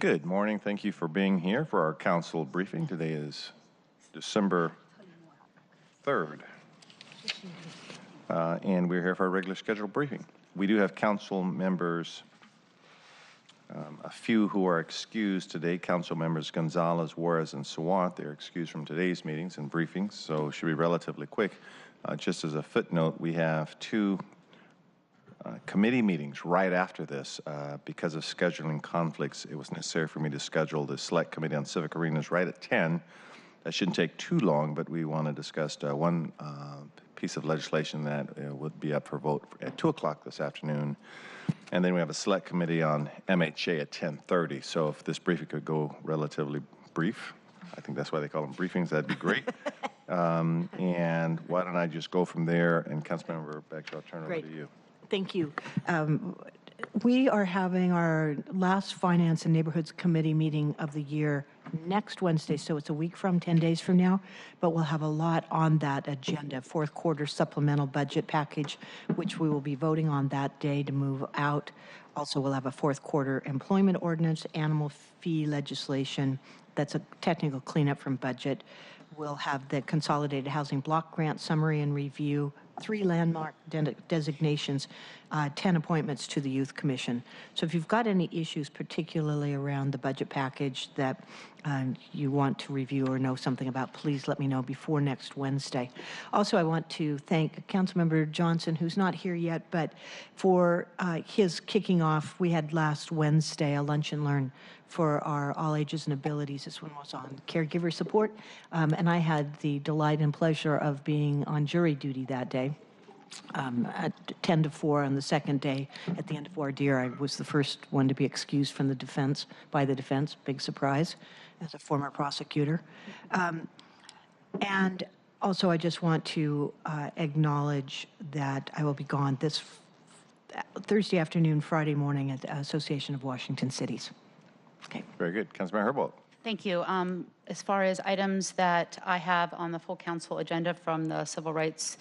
Good morning. Thank you for being here for our council briefing. Today is December 3rd, and we're here for our regular scheduled briefing. We do have council members, a few who are excused today. Council members Gonzalez, Juarez, and Sawant. They're excused from today's meetings and briefings, so it should be relatively quick. Just as a footnote, we have two committee meetings right after this. Because of scheduling conflicts, it was necessary for me to schedule the Select Committee on Civic Arenas right at 10. That shouldn't take too long, but we want to discuss one piece of legislation that would be up for vote at 2 o'clock this afternoon. And then we have a Select Committee on MHA at 10:30. So if this briefing could go relatively brief, I think that's why they call them briefings, that'd be great. And why don't I just go from there, and Councilmember Beck, I'll turn it over to you. Thank you. We are having our last Finance and Neighborhoods Committee meeting of the year next Wednesday, so it's a week from 10 days from now, but we'll have a lot on that agenda. Fourth quarter supplemental budget package, which we will be voting on that day to move out. Also, we'll have a fourth quarter employment ordinance, animal fee legislation. That's a technical cleanup from budget. We'll have the Consolidated Housing Block Grant Summary and Review, 3 landmark designations, 10 appointments to the Youth Commission. So if you've got any issues, particularly around the budget package that you want to review or know something about, please let me know before next Wednesday. Also, I want to thank Councilmember Johnson, who's not here yet, but for his kicking off. We had last Wednesday a lunch and learn for our all ages and abilities. This one was on caregiver support, and I had the delight and pleasure of being on jury duty that day. At 10 to 4 on the second day. At the end of voir dire, I was the first one to be excused from the defense, by the defense. Big surprise as a former prosecutor. And also, I just want to acknowledge that I will be gone this Thursday afternoon, Friday morning at the Association of Washington Cities. Okay. Very good. Councilmember Herbold. Thank you. As far as items that I have on the full council agenda from the Civil Rights,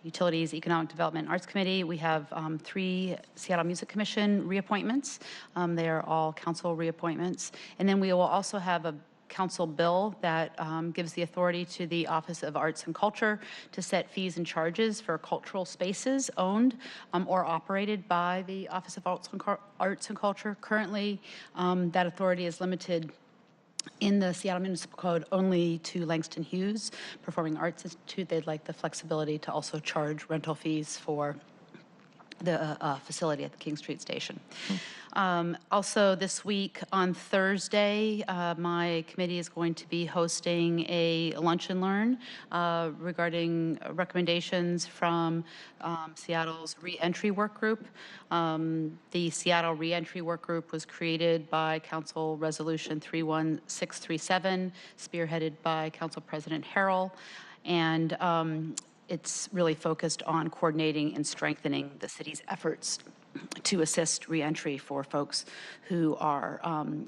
Utilities, Economic Development, and Arts Committee, we have 3 Seattle Music Commission reappointments. They are all council reappointments. And then we will also have a council bill that gives the authority to the Office of Arts and Culture to set fees and charges for cultural spaces owned or operated by the Office of Arts and Culture. Currently, that authority is limited in the Seattle Municipal Code only to Langston Hughes Performing Arts Institute. They'd like the flexibility to also charge rental fees for the facility at the King Street Station. Also this week on Thursday, my committee is going to be hosting a lunch and learn regarding recommendations from Seattle's Reentry Work Group. The Seattle Reentry Work Group was created by Council Resolution 31637, spearheaded by Council President Harrell, and it's really focused on coordinating and strengthening the city's efforts to assist reentry for folks who are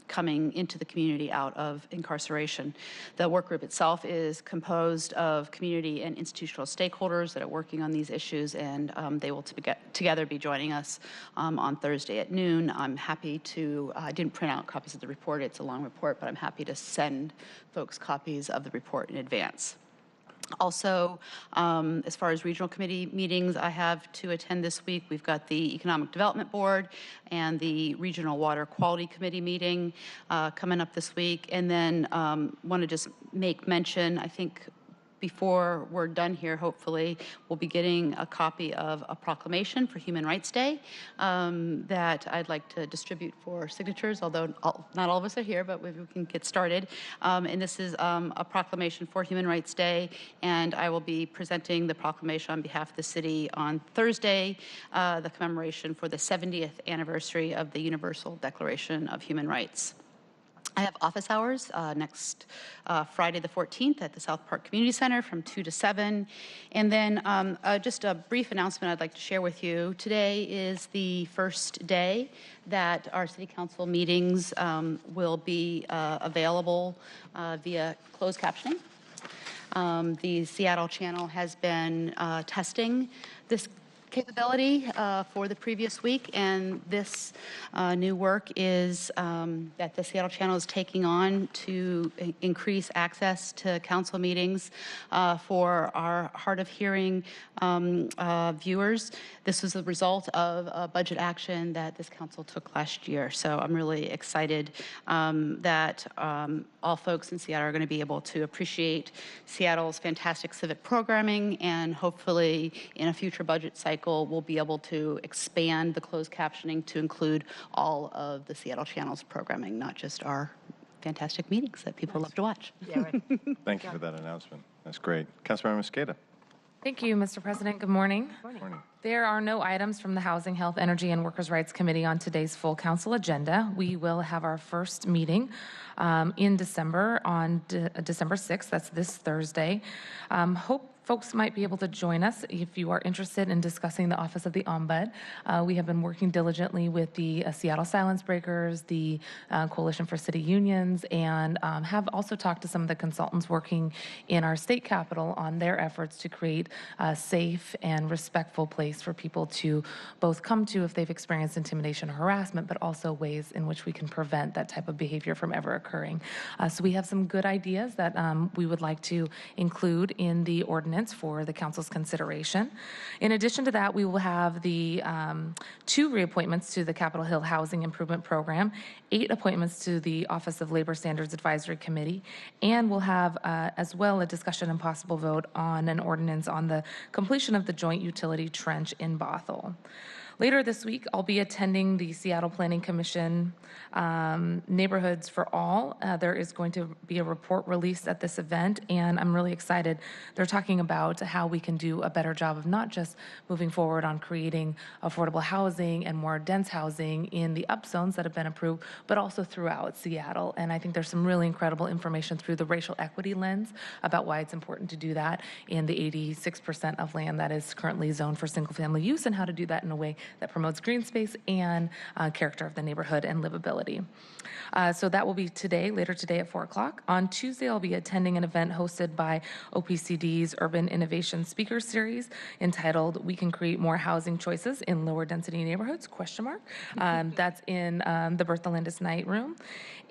coming into the community out of incarceration. The work group itself is composed of community and institutional stakeholders that are working on these issues, and they will together be joining us on Thursday at noon. I'm happy to, I didn't print out copies of the report, it's a long report, but I'm happy to send folks copies of the report in advance. Also, as far as regional committee meetings I have to attend this week, we've got the Economic Development Board and the Regional Water Quality Committee meeting coming up this week. And then want to just make mention, I think before we're done here, hopefully, we'll be getting a copy of a proclamation for Human Rights Day that I'd like to distribute for signatures, although not all of us are here, but we can get started. And this is a proclamation for Human Rights Day, and I will be presenting the proclamation on behalf of the city on Thursday, the commemoration for the 70th anniversary of the Universal Declaration of Human Rights. I have office hours next Friday the 14th at the South Park Community Center from 2 to 7. And then just a brief announcement I'd like to share with you. Today is the first day that our City Council meetings will be available via closed captioning. The Seattle channel has been testing this capability for the previous week, and this new work is that the Seattle Channel is taking on to increase access to council meetings for our hard of hearing viewers. This was the result of a budget action that this council took last year. So I'm really excited that all folks in Seattle are going to be able to appreciate Seattle's fantastic civic programming, and hopefully in a future budget cycle, we'll be able to expand the closed captioning to include all of the Seattle Channel's programming, not just our fantastic meetings that people love to watch. Yeah, right. Thank you for that announcement. That's great. Councilmember Mosqueda. Thank you, Mr. President. Good morning. Morning. There are no items from the Housing, Health, Energy, and Workers' Rights Committee on today's full council agenda. We will have our first meeting in December on December 6th. That's this Thursday. Hope folks might be able to join us if you are interested in discussing the Office of the Ombud. We have been working diligently with the Seattle Silence Breakers, the Coalition for City Unions, and have also talked to some of the consultants working in our state capitol on their efforts to create a safe and respectful place for people to both come to if they've experienced intimidation or harassment, but also ways in which we can prevent that type of behavior from ever occurring. So we have some good ideas that we would like to include in the ordinance for the council's consideration. In addition to that, we will have the 2 reappointments to the Capitol Hill Housing Improvement Program, 8 appointments to the Office of Labor Standards Advisory Committee, and we'll have as well a discussion and possible vote on an ordinance on the completion of the joint utility trench in Bothell. Later this week, I'll be attending the Seattle Planning Commission Neighborhoods for All. There is going to be a report released at this event, and I'm really excited. They're talking about how we can do a better job of not just moving forward on creating affordable housing and more dense housing in the upzones that have been approved, but also throughout Seattle. And I think there's some really incredible information through the racial equity lens about why it's important to do that in the 86% of land that is currently zoned for single-family use, and how to do that in a way that promotes green space and character of the neighborhood and livability. So that will be today, later today at 4 o'clock. On Tuesday, I'll be attending an event hosted by OPCD's Urban Innovation Speaker Series entitled "We Can Create More Housing Choices in Lower Density Neighborhoods?" That's in the Bertha Landis Night Room.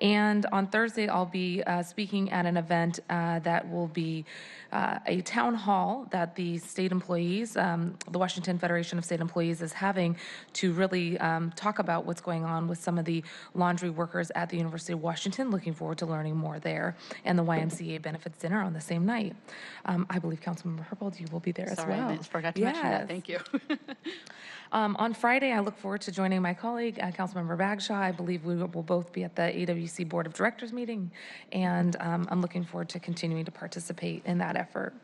And on Thursday, I'll be speaking at an event that will be a town hall that the state employees, the Washington Federation of State Employees, is having to really talk about what's going on with some of the laundry workers at the University of Washington. Looking forward to learning more there. And the YMCA benefits dinner on the same night. I believe Councilmember Herbold, you will be there as well. Sorry, I forgot to mention that. Thank you. On Friday, I look forward to joining my colleague, Councilmember Bagshaw. I believe we will both be at the AWC Board of Directors meeting, and I'm looking forward to continuing to participate in that effort.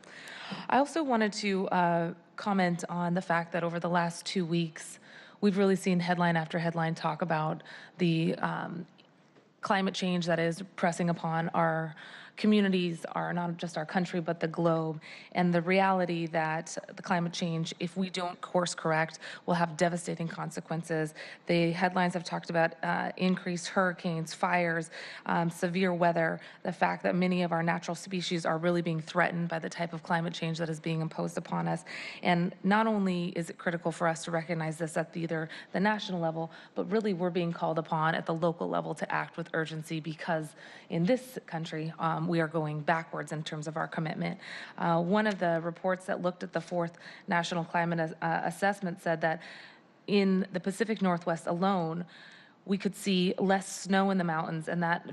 I also wanted to comment on the fact that over the last 2 weeks, we've really seen headline after headline talk about the climate change that is pressing upon our communities, are not just our country, but the globe, and the reality that the climate change, if we don't course correct, will have devastating consequences. The headlines have talked about increased hurricanes, fires, severe weather, the fact that many of our natural species are really being threatened by the type of climate change that is being imposed upon us. And not only is it critical for us to recognize this at either the national level, but really we're being called upon at the local level to act with urgency, because in this country, we are going backwards in terms of our commitment. One of the reports that looked at the 4th National Climate Assessment said that in the Pacific Northwest alone, we could see less snow in the mountains, and that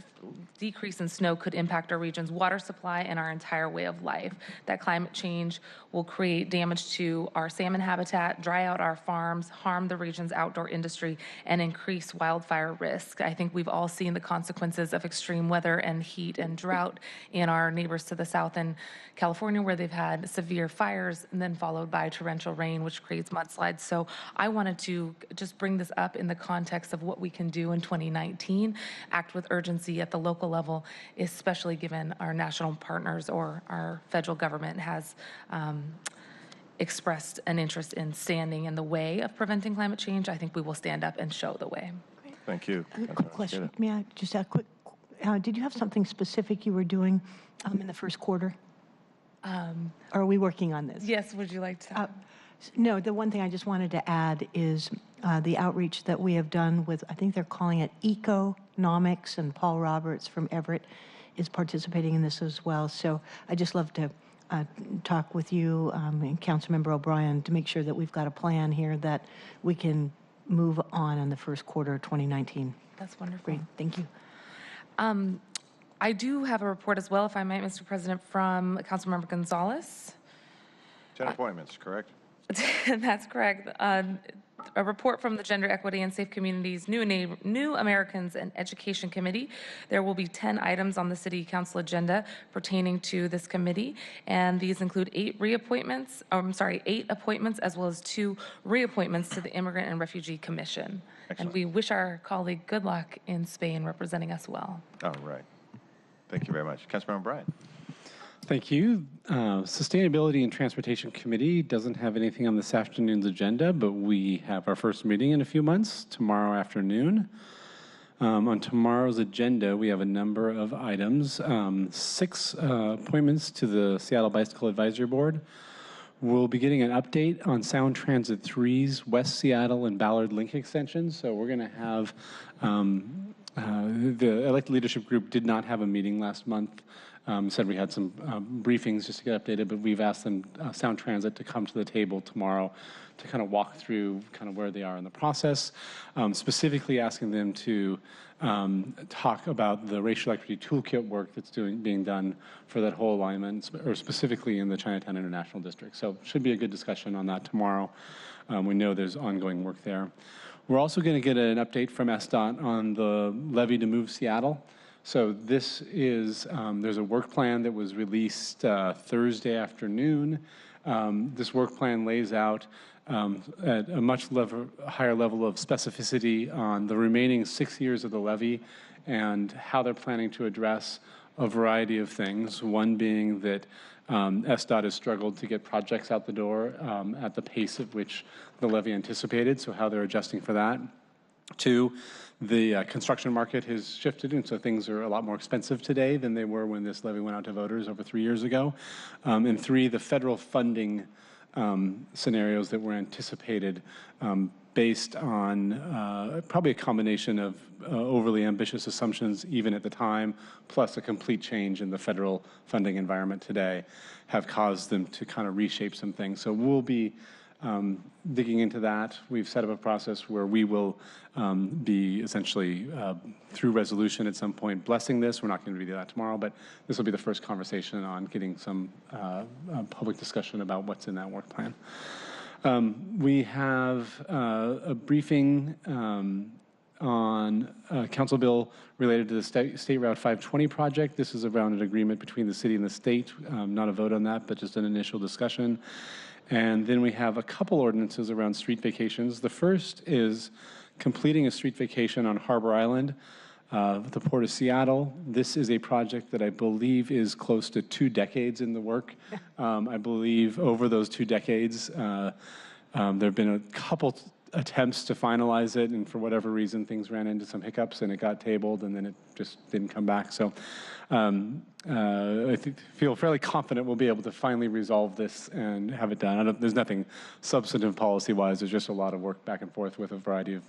decrease in snow could impact our region's water supply and our entire way of life. That climate change will create damage to our salmon habitat, dry out our farms, harm the region's outdoor industry, and increase wildfire risk. I think we've all seen the consequences of extreme weather and heat and drought in our neighbors to the south in California, where they've had severe fires and then followed by torrential rain, which creates mudslides. So I wanted to just bring this up in the context of what we can do in 2019, act with urgency at the local level, especially given our national partners or our federal government has expressed an interest in standing in the way of preventing climate change. I think we will stand up and show the way. Thank you. A quick question. May I just ask quick? Did you have something specific you were doing in the first quarter? Or are we working on this? Yes, would you like to? No, the one thing I just wanted to add is the outreach that we have done with, I think they're calling it Economics, and Paul Roberts from Everett is participating in this as well. So I just love to talk with you and Councilmember O'Brien to make sure that we've got a plan here that we can move on in the first quarter of 2019. That's wonderful. Great, thank you. I do have a report as well, if I might, Mr. President, from Councilmember Gonzalez. 10 appointments, correct? That's correct. A report from the Gender Equity and Safe Communities New Americans and Education Committee. There will be 10 items on the City Council agenda pertaining to this committee, and these include 8 appointments as well as 2 reappointments to the Immigrant and Refugee Commission. Excellent. And we wish our colleague good luck in Spain representing us well. All right. Thank you very much. Councilmember Bryant. Thank you. Sustainability and Transportation Committee doesn't have anything on this afternoon's agenda, but we have our first meeting in a few months, tomorrow afternoon. On tomorrow's agenda, we have a number of items. 6 appointments to the Seattle Bicycle Advisory Board. We'll be getting an update on Sound Transit 3's West Seattle and Ballard Link extensions. So we're going to have, the elected leadership group did not have a meeting last month. Said we had some briefings just to get updated, but we've asked them, Sound Transit, to come to the table tomorrow to kind of walk through kind of where they are in the process, specifically asking them to talk about the racial equity toolkit work that's being done for that whole alignment, or specifically in the Chinatown International District. So should be a good discussion on that tomorrow. We know there's ongoing work there. We're also going to get an update from SDOT on the levy to move Seattle. So this is, there's a work plan that was released Thursday afternoon. This work plan lays out at a much higher level of specificity on the remaining 6 years of the levy and how they're planning to address a variety of things. One being that SDOT has struggled to get projects out the door at the pace at which the levy anticipated, so how they're adjusting for that. 2, the construction market has shifted, and so things are a lot more expensive today than they were when this levy went out to voters over 3 years ago. And 3, the federal funding scenarios that were anticipated based on probably a combination of overly ambitious assumptions even at the time, plus a complete change in the federal funding environment today, have caused them to kind of reshape some things. So we'll be digging into that. We've set up a process where we will be essentially through resolution at some point blessing this. We're not going to do that tomorrow, but this will be the first conversation on getting some public discussion about what's in that work plan. We have a briefing on council bill related to the State Route 520 project. This is around an agreement between the city and the state, not a vote on that, but just an initial discussion. And then we have a couple ordinances around street vacations. The first is completing a street vacation on Harbor Island, the Port of Seattle. This is a project that I believe is close to 2 decades in the work. I believe over those 2 decades, there have been a couple attempts to finalize it, and for whatever reason, things ran into some hiccups and it got tabled, and then it just didn't come back. So I feel fairly confident we'll be able to finally resolve this and have it done. There's nothing substantive policy-wise. There's just a lot of work back and forth with a variety of,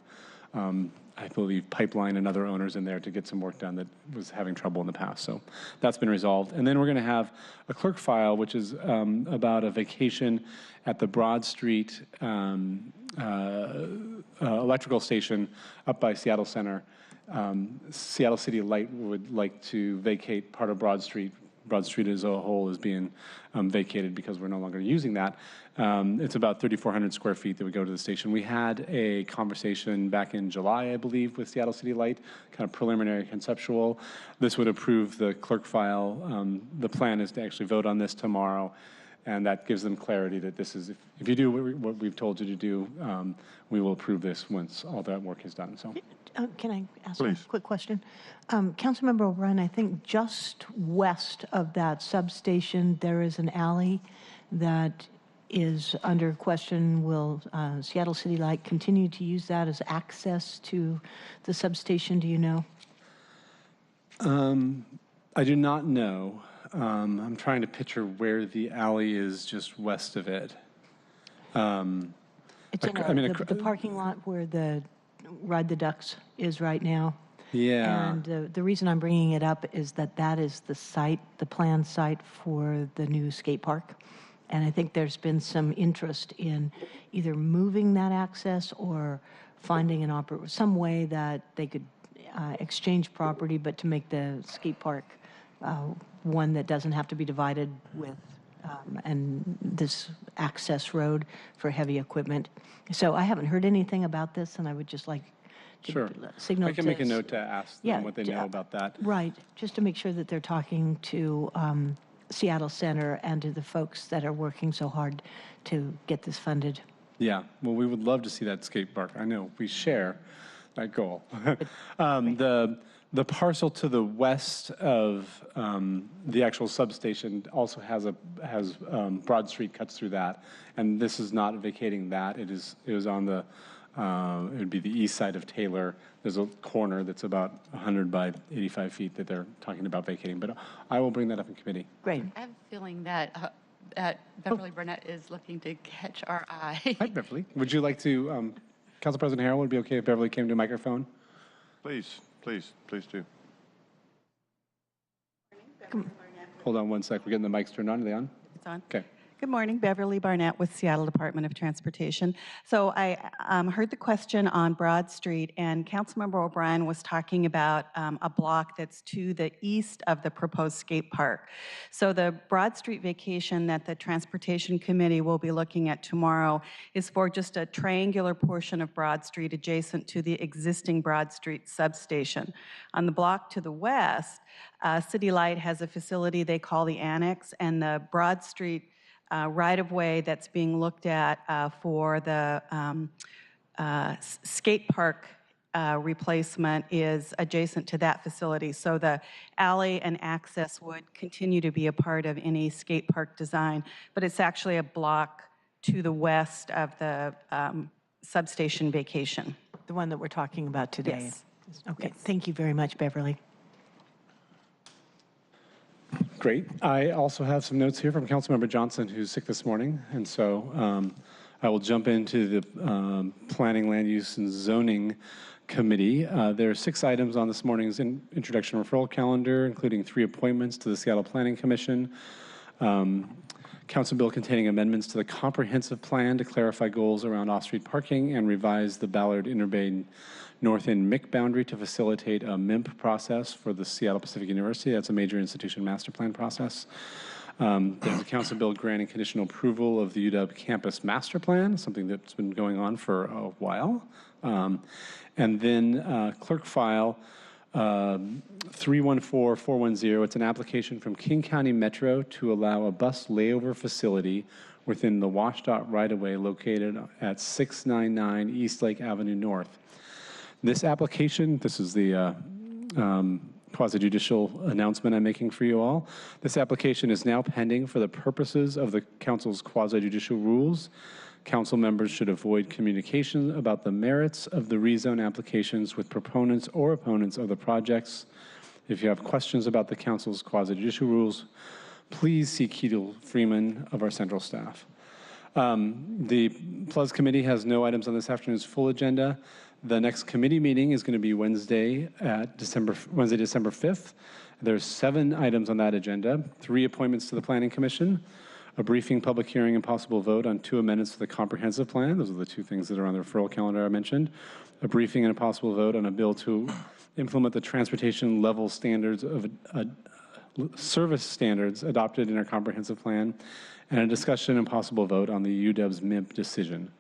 I believe, pipeline and other owners in there to get some work done that was having trouble in the past. So that's been resolved. And then we're going to have a clerk file, which is about a vacation at the Broad Street electrical station up by Seattle Center. Seattle City Light would like to vacate part of Broad Street. Broad Street as a whole is being vacated because we're no longer using that. It's about 3,400 square feet that would go to the station. We had a conversation back in July, I believe, with Seattle City Light, kind of preliminary conceptual. This would approve the clerk file. The plan is to actually vote on this tomorrow, and that gives them clarity that this is, if you do what we've told you to do, we will approve this once all that work is done. So. Can I ask Please. a quick question? Councilmember O'Brien, I think just west of that substation, there is an alley that is under question. Will Seattle City Light continue to use that as access to the substation? Do you know? I do not know. I'm trying to picture where the alley is just west of it. It's in the parking lot where the Ride the Ducks is right now. Yeah. And the reason I'm bringing it up is that that is the site, the planned site for the new skate park. And I think there's been some interest in either moving that access or finding some way that they could exchange property, but to make the skate park one that doesn't have to be divided with and this access road for heavy equipment. So I haven't heard anything about this, and I would just like to Sure. signal I can make a note to ask them Yeah, what they know about that. Right, just to make sure that they're talking to Seattle Center and to the folks that are working so hard to get this funded. Yeah, well, we would love to see that skate park. I know we share that goal. The parcel to the west of the actual substation also has Broad Street cuts through that, and this is not vacating that. It is on the it would be the east side of Taylor. There's a corner that's about 100 by 85 feet that they're talking about vacating, but I will bring that up in committee. Great. I have a feeling that Beverly Barnett is looking to catch our eye. Hi, Beverly. Would you like to, Council President Harrell, would it be okay if Beverly came to a microphone? Please, please, please do. Hold on one sec. We're getting the mics turned on. Are they on? It's on. Okay. Good morning, Beverly Barnett with Seattle Department of Transportation. So I heard the question on Broad Street, and Councilmember O'Brien was talking about a block that's to the east of the proposed skate park. So the Broad Street vacation that the Transportation Committee will be looking at tomorrow is for just a triangular portion of Broad Street adjacent to the existing Broad Street substation. On the block to the west, City Light has a facility they call the Annex, and the Broad Street right-of-way that's being looked at for the skate park replacement is adjacent to that facility. So the alley and access would continue to be a part of any skate park design, but it's actually a block to the west of the substation vacation. The one that we're talking about today. Yes. Okay, Yes. thank you very much, Beverly. Great. I also have some notes here from Councilmember Johnson, who's sick this morning, and so I will jump into the Planning, Land Use, and Zoning Committee. There are 6 items on this morning's introduction referral calendar, including 3 appointments to the Seattle Planning Commission, Council bill containing amendments to the comprehensive plan to clarify goals around off-street parking and revise the Ballard Interbay North End MIC boundary to facilitate a MIMP process for the Seattle Pacific University. That's a major institution master plan process. There's a council bill granting conditional approval of the UW campus master plan, something that's been going on for a while. And then clerk file 314410. It's an application from King County Metro to allow a bus layover facility within the WashDOT right-of-way located at 699 East Lake Avenue North. This application, this is the quasi-judicial announcement I'm making for you all. This application is now pending for the purposes of the council's quasi-judicial rules. Council members should avoid communication about the merits of the rezone applications with proponents or opponents of the projects. If you have questions about the council's quasi-judicial rules, please see Ketel Freeman of our central staff. The PLUS committee has no items on this afternoon's full agenda. The next committee meeting is going to be Wednesday, December 5th. There's 7 items on that agenda, 3 appointments to the Planning Commission, a briefing, public hearing, and possible vote on 2 amendments to the comprehensive plan. Those are the 2 things that are on the referral calendar I mentioned. A briefing and a possible vote on a bill to implement the transportation level standards of service standards adopted in our comprehensive plan, and a discussion and possible vote on the UW's MIMP decision.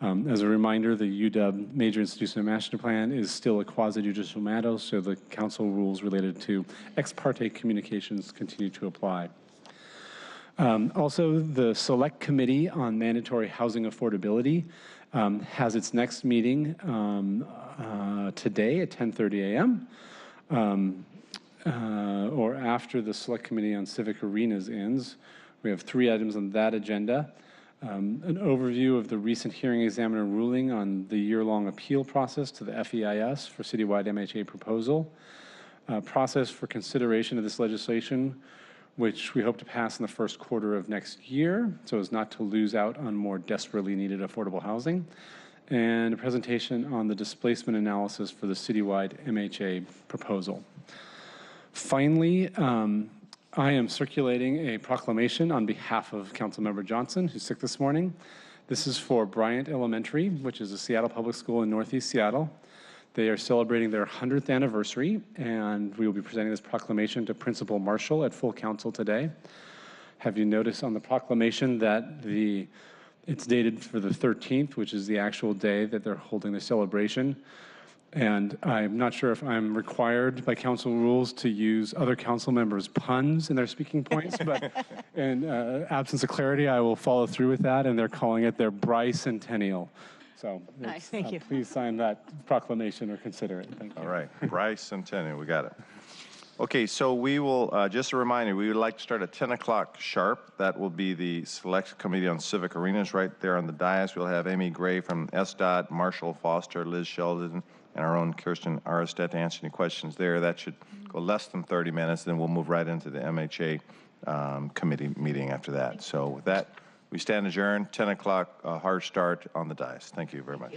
As a reminder, the UW Major Institutional Master Plan is still a quasi-judicial matter, so the council rules related to ex parte communications continue to apply. Also, the Select Committee on Mandatory Housing Affordability has its next meeting today at 10:30 a.m. Or after the Select Committee on Civic Arenas ends. We have 3 items on that agenda. An overview of the recent hearing examiner ruling on the year-long appeal process to the FEIS for citywide MHA proposal. Process for consideration of this legislation which we hope to pass in the first quarter of next year, so as not to lose out on more desperately needed affordable housing, and a presentation on the displacement analysis for the citywide MHA proposal. Finally, I am circulating a proclamation on behalf of Councilmember Johnson, who's sick this morning. This is for Bryant Elementary, which is a Seattle public school in Northeast Seattle. They are celebrating their 100th anniversary, and we will be presenting this proclamation to Principal Marshall at full council today. Have you noticed on the proclamation that it's dated for the 13th, which is the actual day that they're holding the celebration? And I'm not sure if I'm required by council rules to use other council members' puns in their speaking points, but in absence of clarity, I will follow through with that, and they're calling it their Brycentennial. So Nice. Thank you. Please sign that proclamation or consider it. Thank you. All right, Brycentennial, we got it. Okay, so we will, just a reminder, we would like to start at 10 o'clock sharp. That will be the Select Committee on Civic Arenas right there on the dais. We'll have Amy Gray from SDOT, Marshall Foster, Liz Sheldon, and our own Kirsten Arstedt to answer any questions there. That should go less than 30 minutes, then we'll move right into the MHA committee meeting after that. So with that, we stand adjourned, 10 o'clock, hard start on the dais. Thank you very much.